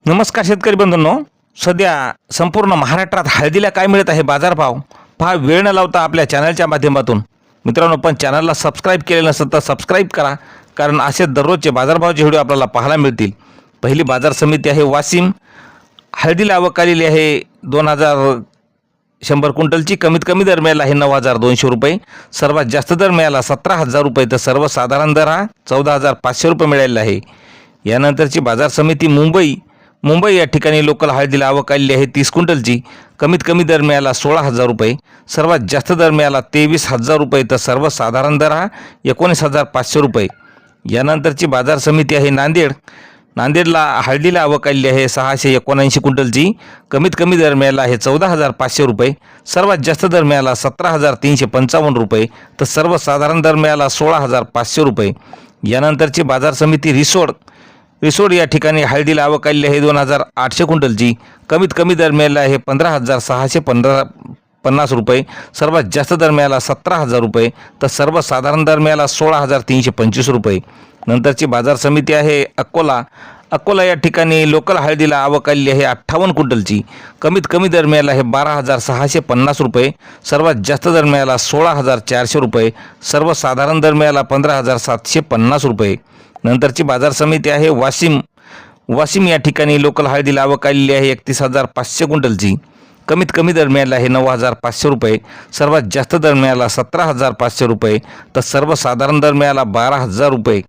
नमस्कार शेतकरी बंधूंनो, सध्या संपूर्ण महाराष्ट्रात हळदीला काय मिळत आहे बाजारभाव पहा. वेळ न लावता आपल्या चॅनलच्या माध्यमातून मित्रांनो, पण चॅनलला सबस्क्राईब केले नसेल तर सबस्क्राईब करा, कारण असे दररोजचे बाजारभावाचे व्हिडिओ आपल्याला पाहायला मिळतील. पहिली बाजार समिती आहे वाशिम. हळदीला आवक आलेली आहे 2100 क्विंटलची. कमीत कमी दर मिळाला आहे 9200 रुपये. सर्वात जास्त दर मिळाला 17000 रुपये, तर सर्वसाधारण दर हा 14500 रुपये मिळालेला आहे. यानंतरची बाजार समिती मुंबई या ठिकाणी लोकल हळदीला आवक आलेली आहे 30 क्विंटलची. कमीत कमी दर मिळाला 16000 रुपये. सर्वात जास्त दर मिळाला 23000 रुपये, तर सर्वसाधारण दर हा 19500 रुपये. यानंतरची बाजार समिती आहे नांदेडला हळदीला आवक आलेली आहे 679 क्विंटलची. कमीत कमी दर मिळाला आहे 14500 रुपये. सर्वात जास्त दर मिळाला 17355 रुपये, तर सर्वसाधारण दर मिळाला 16500 रुपये. यानंतरची बाजार समिती रिसोड या ठिकाणी हळदीला आवक आलेली आहे 2800 क्विंटलची. कमीत कमी दर मिळाला आहे 15650 रुपये. सर्वात जास्त दर मिळाला 17000 रुपये, तर सर्वसाधारण दर मिळाला 16325 रुपये. नंतरची बाजार समिती आहे अकोला या ठिकाणी लोकल हळदीला आवक आलेली आहे 58 क्विंटलची. कमीत कमी दर मिळाला आहे 12650 रुपये. सर्वात जास्त दर मिळाला 16400 रुपये. सर्वसाधारण दर मिळाला 15750 रुपये. नंतरची बाजार समिती आहे वाशिम या ठिकाणी लोकल हळदीला आवक आलेली आहे 31500 क्विंटलची. कमीत कमी दर मिळाला आहे 9500 रुपये. सर्वात जास्त दर मिळाला 17500 रुपये, तर सर्वसाधारण दर मिळाला 12000 रुपये.